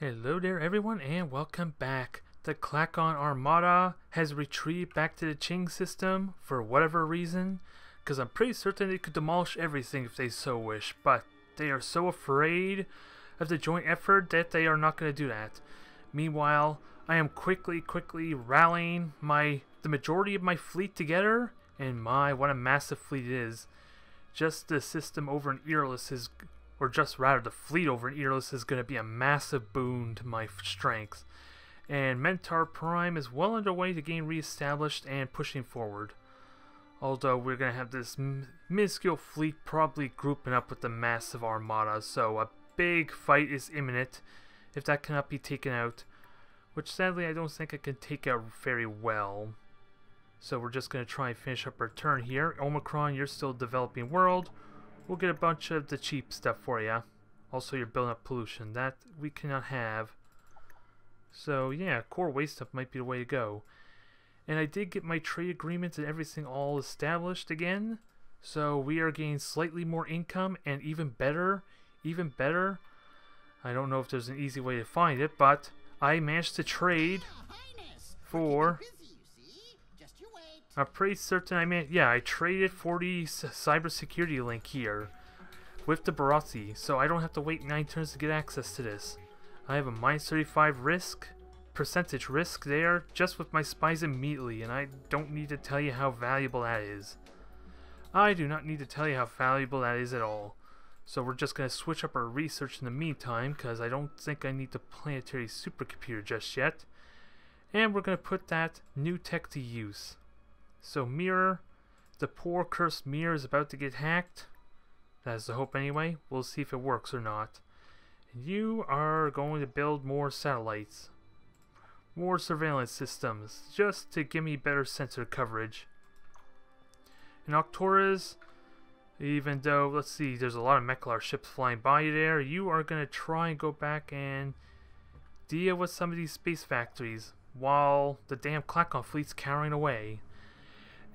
Hello there everyone and welcome back. The Klackon armada has retreated back to the Ching system for whatever reason, because I'm pretty certain they could demolish everything if they so wish, but they are so afraid of the joint effort that they are not going to do that. Meanwhile, I am quickly rallying the majority of my fleet together, and what a massive fleet it is. Just the system over in Earless is, or just rather the fleet over in Earless is going to be a massive boon to my strength. And Mentar Prime is well underway to gain reestablished and pushing forward. Although we're going to have this minuscule fleet probably grouping up with the massive armada, so a big fight is imminent if that cannot be taken out. Which sadly I don't think I can take out very well. So we're just going to try and finish up our turn here. Omicron, you're still a developing world. We'll get a bunch of the cheap stuff for you. Also, you're building up pollution. That we cannot have. So, yeah, core waste stuff might be the way to go. And I did get my trade agreements and everything all established again. So, we are getting slightly more income and even better. I don't know if there's an easy way to find it, but I managed to trade for... I'm pretty certain I traded for the cybersecurity link here with the Barazzi, so I don't have to wait 9 turns to get access to this. I have a -35 percentage risk there just with my spies immediately, and I don't need to tell you how valuable that is. I do not need to tell you how valuable that is at all. So we're just going to switch up our research in the meantime, because I don't think I need the planetary supercomputer just yet. And we're going to put that new tech to use. So mirror, the poor cursed mirror is about to get hacked. That's the hope anyway. We'll see if it works or not. And you are going to build more satellites. More surveillance systems, just to give me better sensor coverage. And Octoras, even though, let's see, there's a lot of Meklar ships flying by you there, you are going to try and go back and deal with some of these space factories while the damn Klackon fleet's carrying away.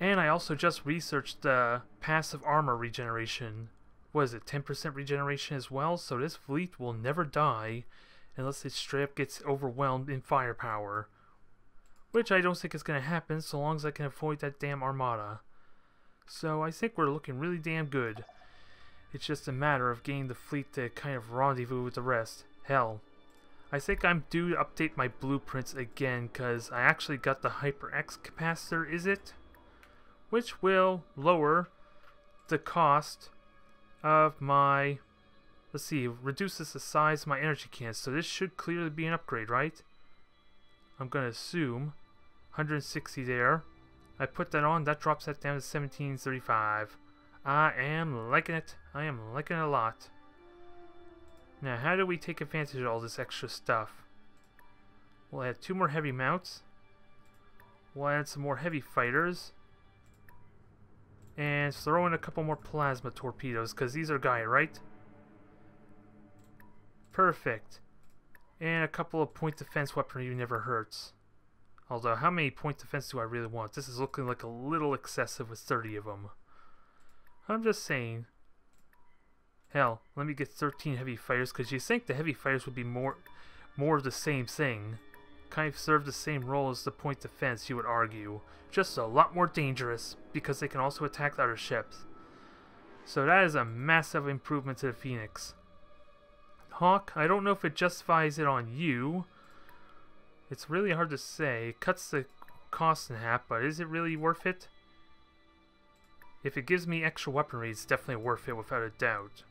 And I also just researched the passive armor regeneration. What is it, 10% regeneration as well? So this fleet will never die unless it straight up gets overwhelmed in firepower. Which I don't think is going to happen so long as I can avoid that damn armada. So I think we're looking really damn good. It's just a matter of getting the fleet to kind of rendezvous with the rest. Hell, I think I'm due to update my blueprints again because I actually got the HyperX capacitor, is it? Which will lower the cost of my, let's see, reduces the size of my energy cans. So this should clearly be an upgrade, right? I'm going to assume 160 there. I put that on, that drops that down to 1735. I am liking it. I am liking it a lot. Now, how do we take advantage of all this extra stuff? We'll add 2 more heavy mounts. We'll add some more heavy fighters. And throw in a couple more plasma torpedoes, because these are Gaia, right? Perfect. And a couple of point defense weaponry never hurts. Although, how many point defense do I really want? This is looking like a little excessive with 30 of them. I'm just saying. Hell, let me get 13 heavy fighters, because you think the heavy fighters would be more of the same thing. Kind of serve the same role as the point defense, you would argue. Just a lot more dangerous, because they can also attack other ships. So that is a massive improvement to the Phoenix. Hawk, I don't know if it justifies it on you. It's really hard to say. It cuts the cost in half, but is it really worth it? If it gives me extra weaponry, it's definitely worth it without a doubt.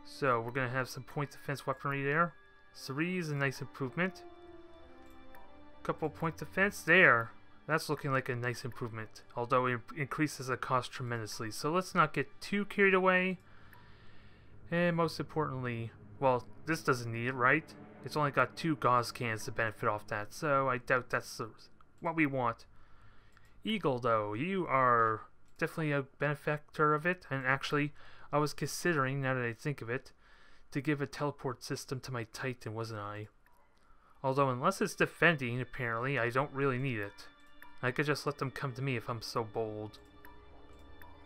So we're going to have some point defense weaponry there. 3 is a nice improvement. Couple point defense there. That's looking like a nice improvement, although it increases the cost tremendously. So let's not get too carried away. And most importantly, well, this doesn't need it, right? It's only got 2 gauze cans to benefit off that, so I doubt that's what we want. Eagle, though, you are definitely a benefactor of it, and actually, I was considering, now that I think of it, to give a teleport system to my Titan, wasn't I? Although, unless it's defending, apparently, I don't really need it. I could just let them come to me if I'm so bold.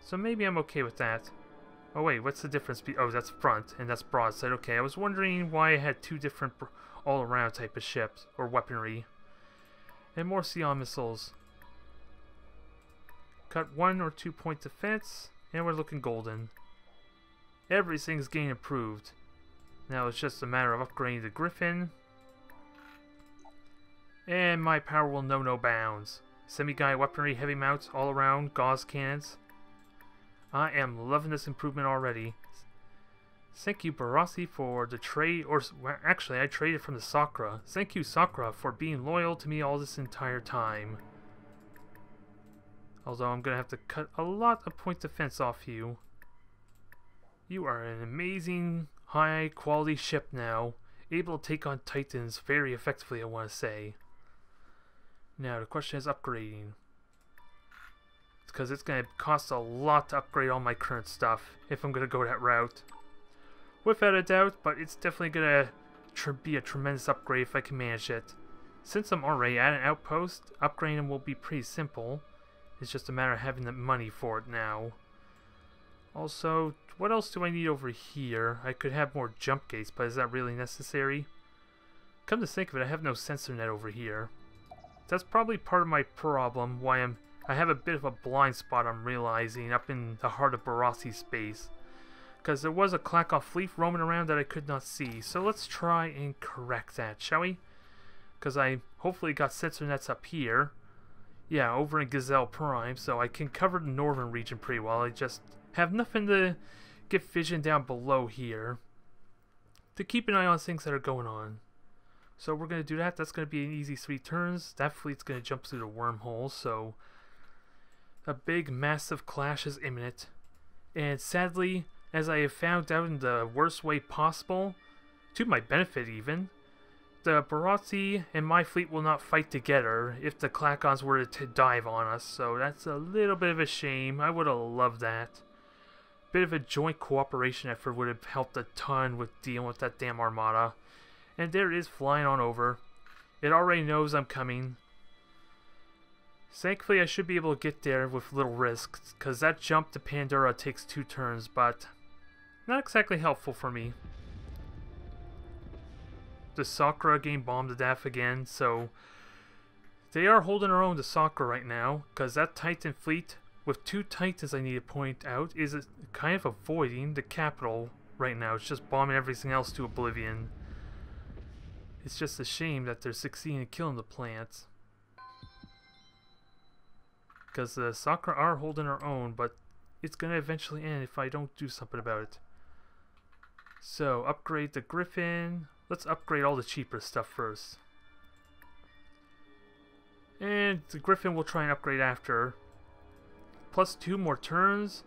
So maybe I'm okay with that. Oh wait, what's the difference? Oh, that's front and that's broadside. Okay, I was wondering why I had two different all-around type of ships or weaponry. And more Sion missiles. Cut 1 or 2 point defense, and we're looking golden. Everything's getting improved. Now it's just a matter of upgrading the Griffin. And my power will know no bounds. Semi-guided weaponry, heavy mounts, all around, gauze cannons. I am loving this improvement already. Thank you, Barassi, for the trade, or well, actually I traded from the Sakura. Thank you, Sakura, for being loyal to me all this entire time. Although I'm going to have to cut a lot of point defense off you. You are an amazing, high-quality ship now, able to take on Titans very effectively, I want to say. Now, the question is upgrading. Because it's going to cost a lot to upgrade all my current stuff, if I'm going to go that route. Without a doubt, but it's definitely going to be a tremendous upgrade if I can manage it. Since I'm already at an outpost, upgrading them will be pretty simple. It's just a matter of having the money for it now. Also, what else do I need over here? I could have more jump gates, but is that really necessary? Come to think of it, I have no sensor net over here. That's probably part of my problem, why I have a bit of a blind spot I'm realizing up in the heart of Barassi space. Because there was a Klackon fleet roaming around that I could not see. So let's try and correct that, shall we? Because I hopefully got sensor nets up here. Yeah, over in Gazelle Prime, so I can cover the northern region pretty well. I just have nothing to get vision down below here to keep an eye on things that are going on. So we're going to do that. That's going to be an easy 3 turns. That fleet's going to jump through the wormhole, so a big, massive clash is imminent. And sadly, as I have found out in the worst way possible, to my benefit even, the Barassi and my fleet will not fight together if the Klackons were to dive on us, so that's a little bit of a shame. I would have loved that. Bit of a joint cooperation effort would have helped a ton with dealing with that damn armada. And there it is flying on over. It already knows I'm coming. Thankfully I should be able to get there with little risk, because that jump to Pandora takes 2 turns, but not exactly helpful for me. The Sakura getting bombed to death again, so they are holding their own to Sakura right now, because that Titan fleet, with 2 Titans I need to point out, is kind of avoiding the capital right now. It's just bombing everything else to oblivion. It's just a shame that they're succeeding in killing the plants. Because the Sakura are holding their own, but it's going to eventually end if I don't do something about it. So, upgrade the Griffin. Let's upgrade all the cheaper stuff first. And the Griffin we'll try and upgrade after. Plus 2 more turns.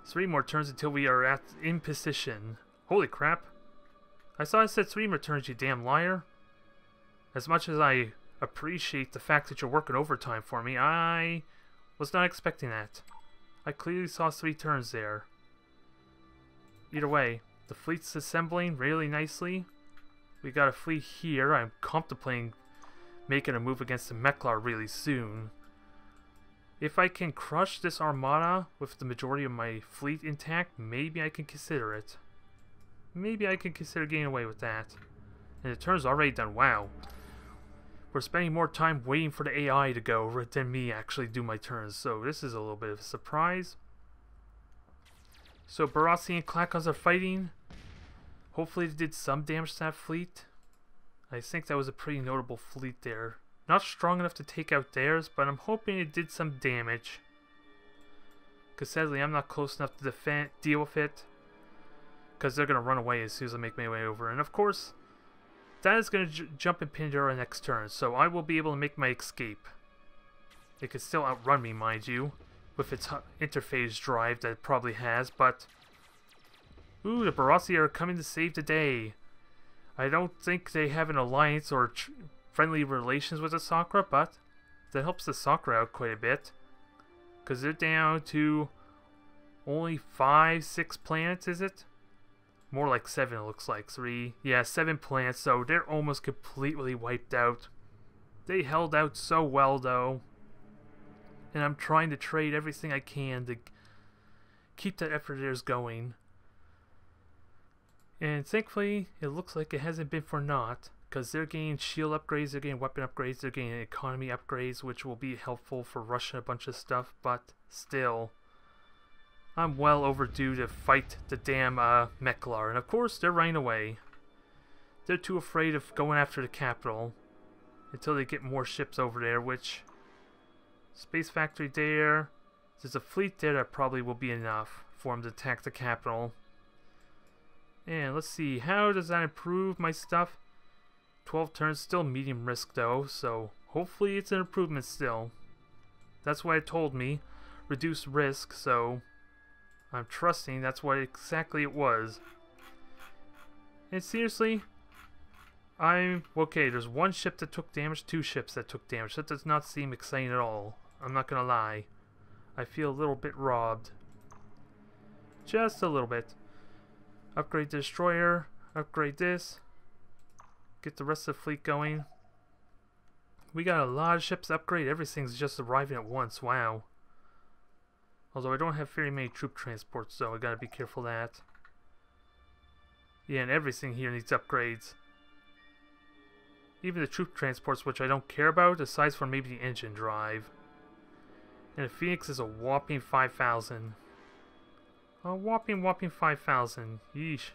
3 more turns until we are in position. Holy crap. I thought I said 3 more turns, you damn liar. As much as I appreciate the fact that you're working overtime for me, I was not expecting that. I clearly saw 3 turns there. Either way, the fleet's assembling really nicely. We got a fleet here. I'm contemplating making a move against the Meklar really soon. If I can crush this armada with the majority of my fleet intact, maybe I can consider it. Maybe I can consider getting away with that. And the turn's already done. Wow. We're spending more time waiting for the AI to go than me actually do my turns. So this is a little bit of a surprise. So Barassi and Klackons are fighting. Hopefully they did some damage to that fleet. I think that was a pretty notable fleet there. Not strong enough to take out theirs, but I'm hoping it did some damage. Because sadly I'm not close enough to deal with it. Because they're going to run away as soon as I make my way over. And of course, that is going to jump in Pandora next turn. So I will be able to make my escape. It could still outrun me, mind you. With its interphase drive that it probably has. But, ooh, the Barassi are coming to save the day. I don't think they have an alliance or friendly relations with the Sakura. But that helps the Sakura out quite a bit. Because they're down to only 5, 6 planets, is it? More like 7 it looks like. 3. Yeah, 7 planets, so they're almost completely wiped out. They held out so well though. And I'm trying to trade everything I can to keep that effort of theirs going. And thankfully, it looks like it hasn't been for naught, because they're getting shield upgrades, they're getting weapon upgrades, they're getting economy upgrades, which will be helpful for rushing a bunch of stuff, but still, I'm well overdue to fight the damn Meklar, and of course, they're running away. They're too afraid of going after the capital until they get more ships over there, which, space factory there, there's a fleet there that probably will be enough for them to attack the capital. And let's see, how does that improve my stuff? 12 turns, still medium risk though, so hopefully it's an improvement still. That's what it told me, reduce risk, so I'm trusting that's what exactly it was. And seriously, okay, there's one ship that took damage, two ships that took damage. That does not seem exciting at all. I'm not gonna lie. I feel a little bit robbed. Just a little bit. Upgrade the destroyer, upgrade this. Get the rest of the fleet going. We got a lot of ships to upgrade. Everything's just arriving at once. Wow. Although I don't have very many troop transports, so I gotta be careful of that. Yeah, and everything here needs upgrades. Even the troop transports, which I don't care about, aside from maybe the engine drive. And the Phoenix is a whopping 5,000. A whopping 5,000. Yeesh.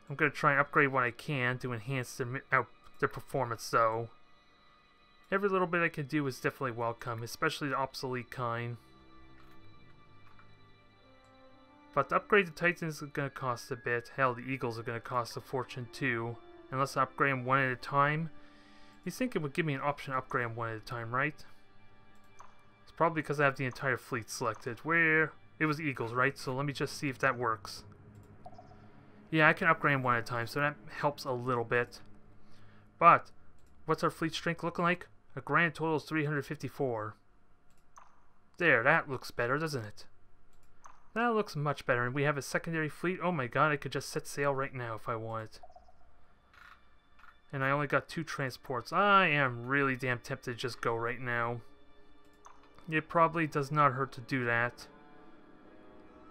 I'm going to try and upgrade what I can to enhance their performance, though. Every little bit I can do is definitely welcome, especially the obsolete kind. But to upgrade the Titans is going to cost a bit. Hell, the Eagles are going to cost a fortune, too. Unless I upgrade them one at a time. You think it would give me an option to upgrade them one at a time, right? It's probably because I have the entire fleet selected. Where? It was Eagles, right? So let me just see if that works. Yeah, I can upgrade them one at a time, so that helps a little bit. But, what's our fleet strength looking like? A grand total is 354. There, that looks better, doesn't it? That looks much better, and we have a secondary fleet. Oh my god, I could just set sail right now if I wanted. And I only got 2 transports. I am really damn tempted to just go right now. It probably does not hurt to do that.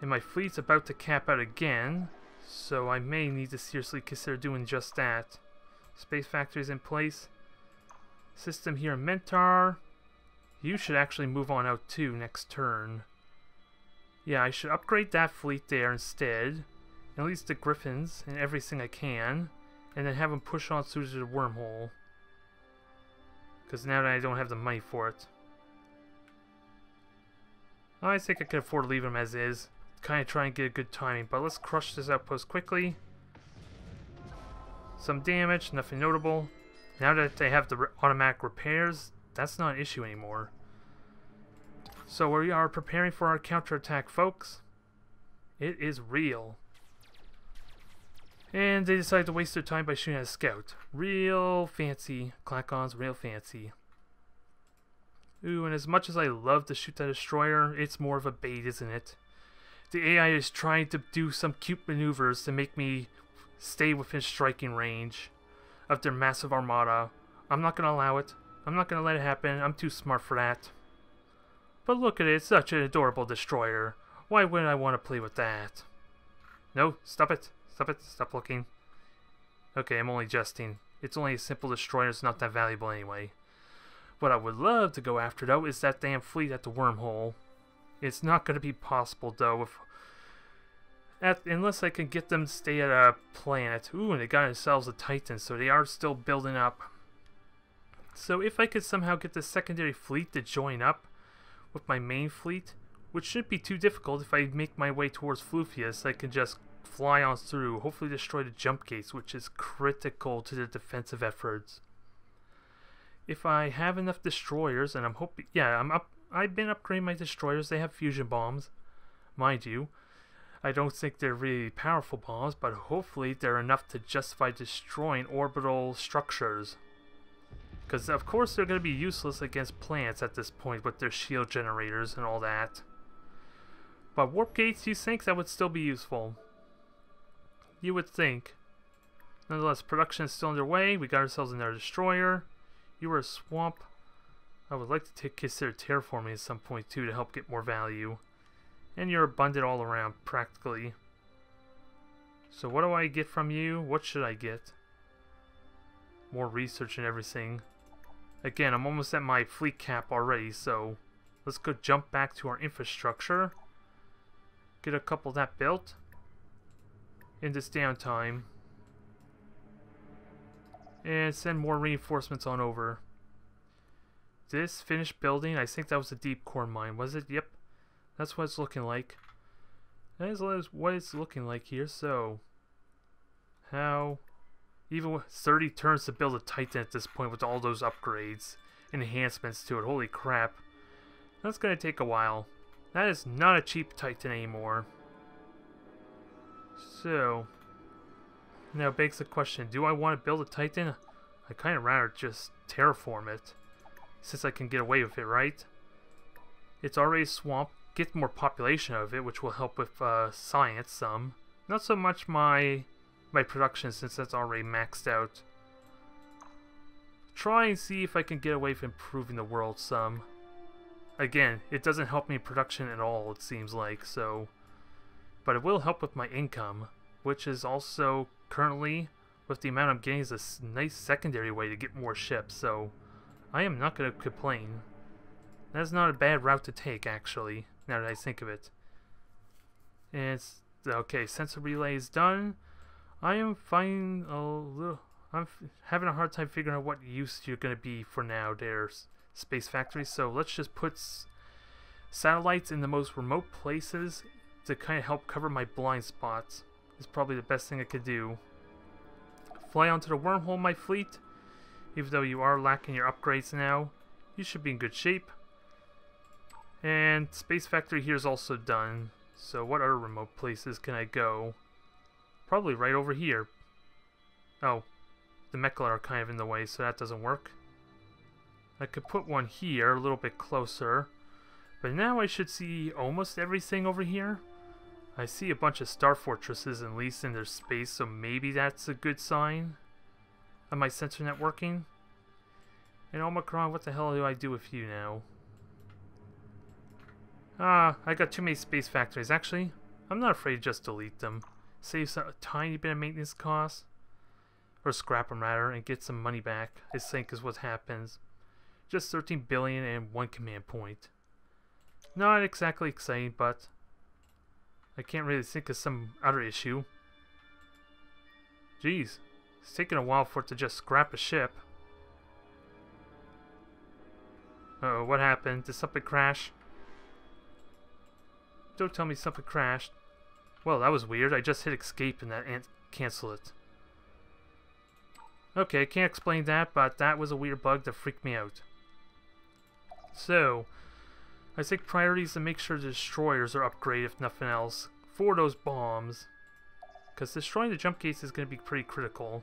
And my fleet's about to cap out again, so I may need to seriously consider doing just that. Space factories in place. System here in Mentar. You should actually move on out too next turn. Yeah, I should upgrade that fleet there instead. At least the Griffins and everything I can. And then have them push on through to the wormhole. Because now that I don't have the money for it. I think I can afford to leave them as is. Kind of try and get a good timing. But let's crush this outpost quickly. Some damage, nothing notable. Now that they have the automatic repairs, that's not an issue anymore. So we are preparing for our counterattack, folks. It is real. And they decided to waste their time by shooting at a scout. Real fancy. Klackon's real fancy. Ooh, and as much as I love to shoot that destroyer, it's more of a bait, isn't it? The AI is trying to do some cute maneuvers to make me stay within striking range of their massive armada. I'm not going to allow it. I'm not going to let it happen. I'm too smart for that. But look at it. It's such an adorable destroyer. Why wouldn't I want to play with that? No, stop it. Stop it. Stop looking. Okay, I'm only jesting. It's only a simple destroyer. It's not that valuable anyway. What I would love to go after, though, is that damn fleet at the wormhole. It's not going to be possible, though, unless I can get them to stay at a planet. Ooh, and they got themselves a Titan, so they are still building up. So if I could somehow get the secondary fleet to join up with my main fleet, which shouldn't be too difficult if I make my way towards Fluffius, I can just fly on through, hopefully destroy the jump gates, which is critical to the defensive efforts. If I have enough destroyers, and I'm hoping, yeah, I've been upgrading my destroyers. They have fusion bombs, mind you. I don't think they're really powerful bombs, but hopefully they're enough to justify destroying orbital structures. Because of course they're going to be useless against planets at this point with their shield generators and all that. But warp gates, you think that would still be useful? You would think. Nonetheless, production is still underway. We got ourselves another destroyer. You were a swamp. I would like to consider terraforming at some point too to help get more value. And you're abundant all around, practically. So what do I get from you? What should I get? More research and everything. Again, I'm almost at my fleet cap already, so let's go jump back to our infrastructure. Get a couple of that built in this downtime. And send more reinforcements on over. This finished building, I think that was a deep core mine, was it? Yep. That's what it's looking like. That is what it's looking like here, so... How... Even with 30 turns to build a Titan at this point with all those upgrades and enhancements to it, holy crap. That's gonna take a while. That is not a cheap Titan anymore. So... Now begs the question, do I want to build a Titan? I kind of rather just terraform it, since I can get away with it, right? It's already a swamp, get more population of it, which will help with science some. Not so much my production, since that's already maxed out. Try and see if I can get away with improving the world some. Again, it doesn't help me in production at all, it seems like, so... But it will help with my income, which is also... Currently, with the amount I'm getting, is a nice secondary way to get more ships, so I am not going to complain. That's not a bad route to take, actually, now that I think of it. And it's, okay, sensor relay is done. I am finding a little... I'm having a hard time figuring out what use you're going to be for now, there, Space Factory, so let's just put satellites in the most remote places to kind of help cover my blind spots. Is probably the best thing I could do. Fly onto the wormhole, my fleet. Even though you are lacking your upgrades now, you should be in good shape. And Space Factory here is also done. So what other remote places can I go? Probably right over here. Oh, the Mechla are kind of in the way, so that doesn't work. I could put one here, a little bit closer. But now I should see almost everything over here. I see a bunch of star fortresses at least in their space, so maybe that's a good sign of my sensor net working. And Omicron, what the hell do I do with you now? I got too many space factories. Actually, I'm not afraid to just delete them. Save a tiny bit of maintenance costs. Or scrap them rather, and get some money back, I think is what happens. Just 13 billion and 1 command point. Not exactly exciting, but... I can't really think of some other issue. Jeez, it's taking a while for it to just scrap a ship. Uh-oh, what happened? Did something crash? Don't tell me something crashed. Well, that was weird. I just hit escape and that cancel it. Okay, I can't explain that, but that was a weird bug that freaked me out. So... I think priority is to make sure the destroyers are upgraded, if nothing else, for those bombs. Because destroying the jump gates is going to be pretty critical.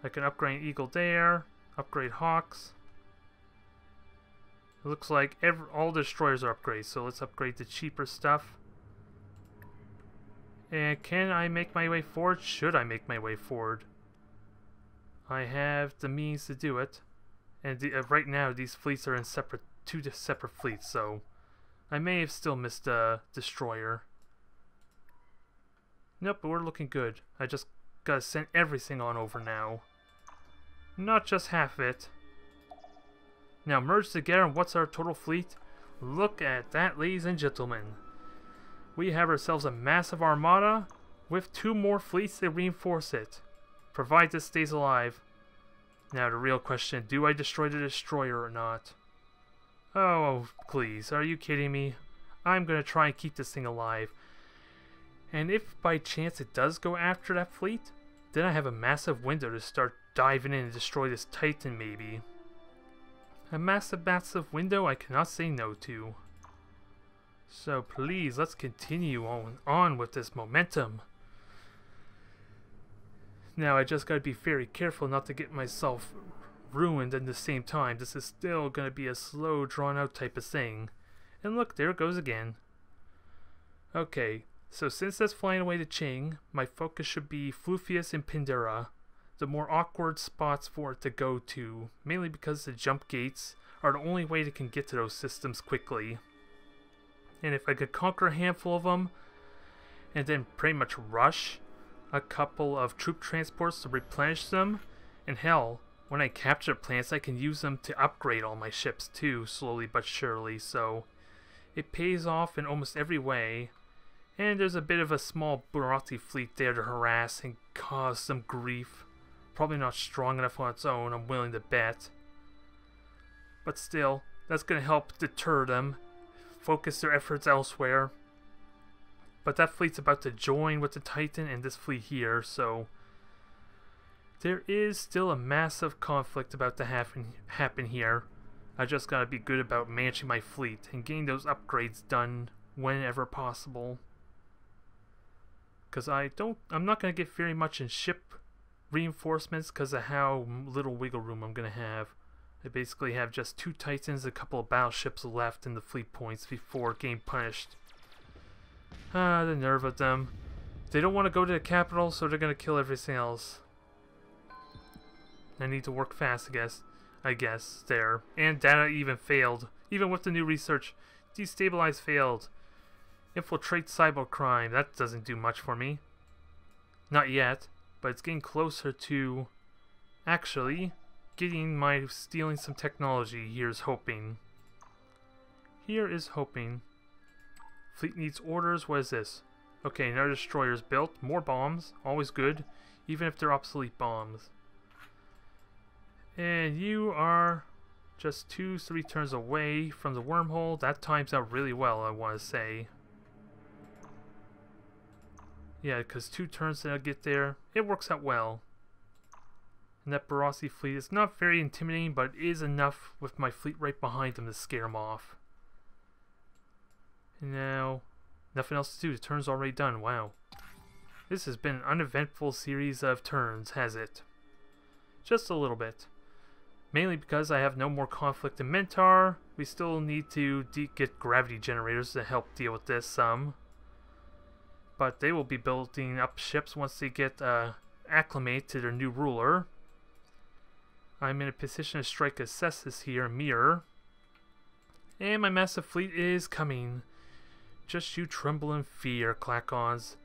I can upgrade Eagle there, upgrade Hawks. It looks like all the destroyers are upgraded, so let's upgrade the cheaper stuff. And can I make my way forward? Should I make my way forward? I have the means to do it. And right now, these fleets are in two separate fleets, so I may have still missed a destroyer. Nope, but we're looking good. I just gotta send everything on over now. Not just half of it. Now merge together, and what's our total fleet? Look at that, ladies and gentlemen. We have ourselves a massive armada with 2 more fleets to reinforce it, provided this stays alive. Now the real question, do I destroy the destroyer or not? Oh, please, are you kidding me? I'm going to try and keep this thing alive. And if by chance it does go after that fleet, then I have a massive window to start diving in and destroy this Titan maybe. A massive window I cannot say no to. So please, let's continue on with this momentum. Now I just gotta be very careful not to get myself ruined at the same time. This is still gonna be a slow, drawn out type of thing. And look, there it goes again. Okay, so since that's flying away to Ching, my focus should be Fluffius and Pindera, the more awkward spots for it to go to, mainly because the jump gates are the only way it can get to those systems quickly. And if I could conquer a handful of them, and then pretty much rush a couple of troop transports to replenish them, and hell, when I capture planets I can use them to upgrade all my ships too, slowly but surely, so it pays off in almost every way. And there's a bit of a small Barati fleet there to harass and cause some grief. Probably not strong enough on its own, I'm willing to bet. But still, that's going to help deter them, focus their efforts elsewhere. But that fleet's about to join with the Titan and this fleet here, so there is still a massive conflict about to happen here. I just gotta be good about managing my fleet and getting those upgrades done whenever possible. Because I'm not gonna get very much in ship reinforcements because of how little wiggle room I'm gonna have. I basically have just 2 Titans, a couple of battleships left in the fleet points before getting punished. Ah, the nerve of them. They don't want to go to the capital, so they're gonna kill everything else. I need to work fast, I guess, there. And data even failed. Even with the new research, destabilize failed. Infiltrate cybercrime, that doesn't do much for me. Not yet, but it's getting closer to actually stealing some technology. Here's hoping. Here is hoping. Fleet needs orders, what is this? Okay, another destroyer's built. More bombs, always good, even if they're obsolete bombs. And you are just 2-3 turns away from the wormhole. That times out really well, I want to say. Yeah, because 2 turns that I'll get there, it works out well. And that Barassi fleet is not very intimidating, but it is enough with my fleet right behind them to scare them off. And now, nothing else to do. The turn's already done. Wow. This has been an uneventful series of turns, has it? Just a little bit. Mainly because I have no more conflict in Mentar. We still need to get gravity generators to help deal with this some. But they will be building up ships once they get acclimated to their new ruler. I'm in a position to strike a Cessus here, Mirror. And my massive fleet is coming. Just you tremble in fear, Klackons.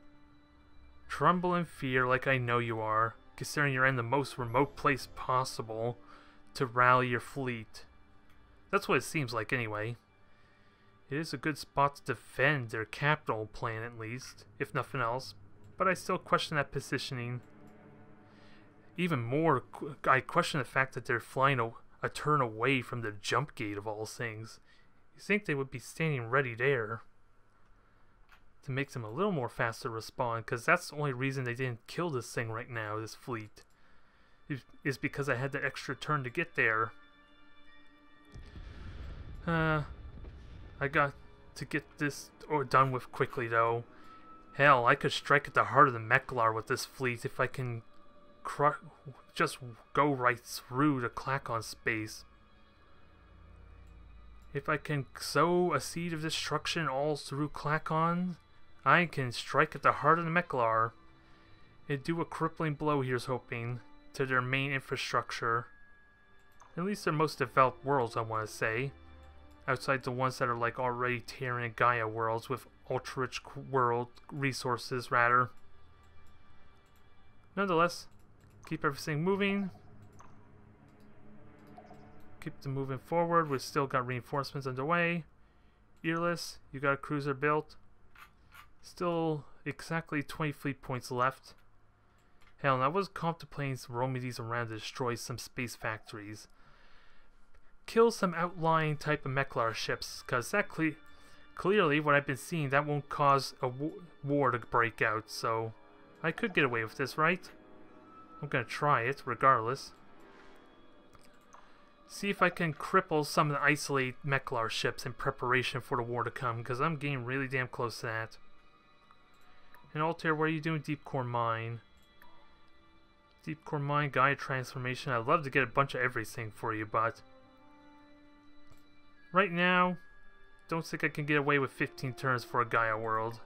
Tremble in fear like I know you are, considering you're in the most remote place possible to rally your fleet. That's what it seems like anyway. It is a good spot to defend their capital plan at least, if nothing else, but I still question that positioning. Even more, I question the fact that they're flying a turn away from the jump gate of all things. You think they would be standing ready there to make them a little more faster respond, because that's the only reason they didn't kill this thing right now, this fleet. Is because I had the extra turn to get there. I got to get this done with quickly though. Hell, I could strike at the heart of the Meklar with this fleet if I can just go right through the Klackon space. If I can sow a seed of destruction all through Klackon, I can strike at the heart of the Meklar and do a crippling blow, here's hoping, to their main infrastructure. At least their most developed worlds, I want to say. Outside the ones that are like already Terran Gaia worlds with ultra-rich world resources, rather. Nonetheless, keep everything moving. Keep them moving forward. We've still got reinforcements underway. Earless, you got a cruiser built. Still exactly 20 fleet points left. Hell, and I was contemplating roaming these around to destroy some space factories. Kill some outlying type of Meklar ships, because that clearly, what I've been seeing, that won't cause a war to break out, so I could get away with this, right? I'm gonna try it, regardless. See if I can cripple some of the isolated Meklar ships in preparation for the war to come, because I'm getting really damn close to that. And Altair, what are you doing? Deep Core Mine. Deep Core Mine, Gaia Transformation. I'd love to get a bunch of everything for you, but right now, don't think I can get away with 15 turns for a Gaia world.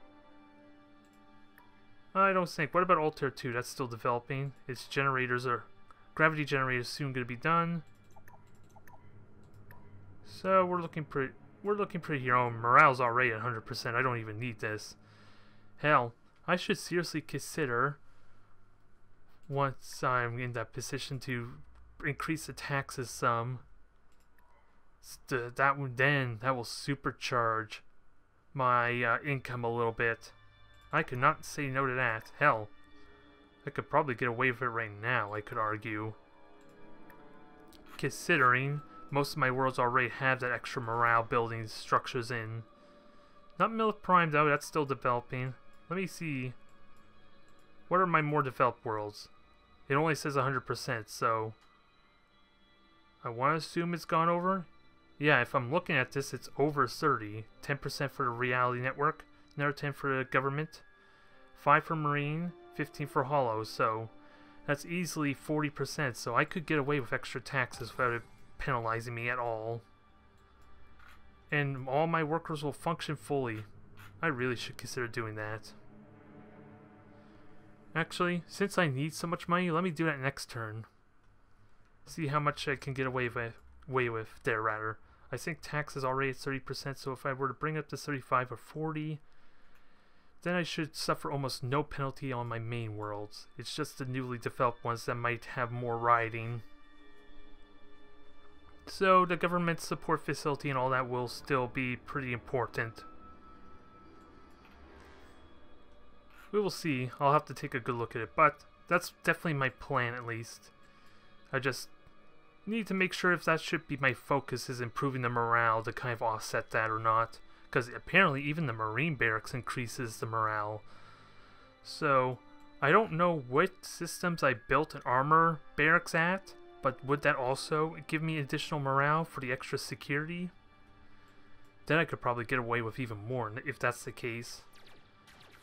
I don't think. What about Altair 2? That's still developing. Its generators are... Gravity generators soon going to be done. So we're looking pretty here. Oh, morale's already at 100%. I don't even need this. Hell, I should seriously consider once I'm in that position to increase the taxes some, that will supercharge my income a little bit. I could not say no to that. Hell, I could probably get away with it right now, I could argue. Considering most of my worlds already have that extra morale building structures in. Not Milk Prime though, that's still developing. Let me see. What are my more developed worlds? It only says 100%, so I want to assume it's gone over. Yeah, if I'm looking at this, it's over 30. 10% for the reality network, another 10 for the government, 5 for marine, 15 for hollow, so that's easily 40%, so I could get away with extra taxes without it penalizing me at all. And all my workers will function fully. I really should consider doing that. Actually, since I need so much money, let me do that next turn. See how much I can get away with there, rather. I think tax is already at 30%, so if I were to bring it up to 35 or 40, then I should suffer almost no penalty on my main worlds. It's just the newly developed ones that might have more riding. So the government support facility and all that will still be pretty important. We will see. I'll have to take a good look at it, but that's definitely my plan at least. I just need to make sure if that should be my focus, is improving the morale to kind of offset that or not. Because apparently even the Marine barracks increases the morale. So I don't know what systems I built an armor barracks at, but would that also give me additional morale for the extra security? Then I could probably get away with even more if that's the case.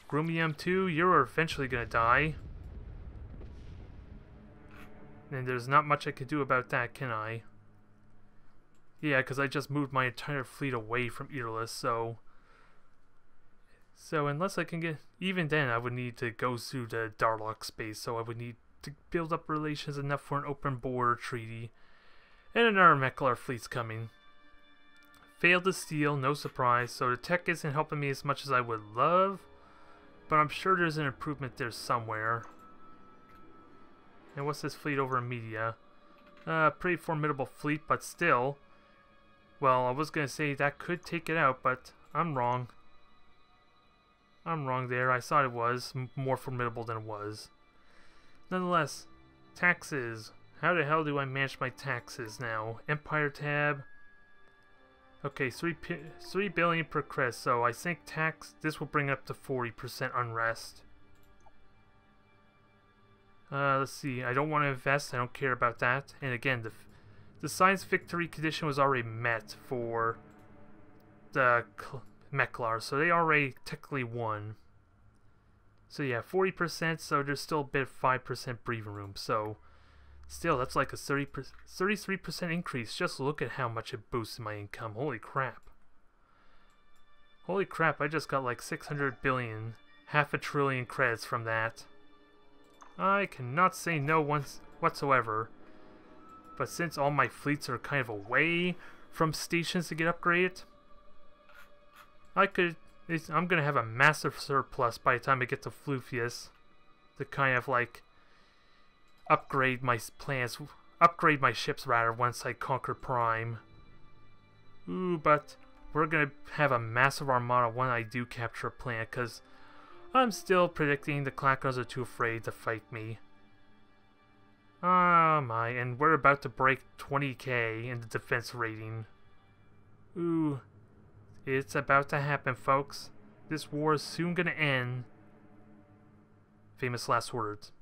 Groomium 2, you're eventually gonna die. And there's not much I can do about that, can I? Yeah, because I just moved my entire fleet away from Earless, so unless I can get... Even then, I would need to go through the Darlock space, so I would need to build up relations enough for an open border treaty. And another Meklar fleet's coming. Failed to steal, no surprise, so the tech isn't helping me as much as I would love, but I'm sure there's an improvement there somewhere. And what's this fleet over in Media? Pretty formidable fleet, but still... Well, I was going to say that could take it out, but I'm wrong. I'm wrong there. I thought it was more formidable than it was. Nonetheless, taxes. How the hell do I manage my taxes now? Empire tab. Okay, 3 billion per crest, so I think this will bring up to 40% unrest. Let's see. I don't want to invest. I don't care about that. And again, the science victory condition was already met for the Meklar, so they already technically won. So yeah, 40%, so there's still a bit of 5% breathing room. So still, that's like a 33% increase. Just look at how much it boosted my income. Holy crap. Holy crap, I just got like 600 billion, half a trillion credits from that. I cannot say no whatsoever. But since all my fleets are kind of away from stations to get upgraded, I'm gonna have a massive surplus by the time I get to Fluvius to kind of like upgrade my ships rather once I conquer Prime. Ooh, but we're gonna have a massive armada when I do capture a planet, because I'm still predicting the Klackons are too afraid to fight me. Oh my, and we're about to break 20k in the defense rating. Ooh, it's about to happen, folks. This war is soon gonna end. Famous last words.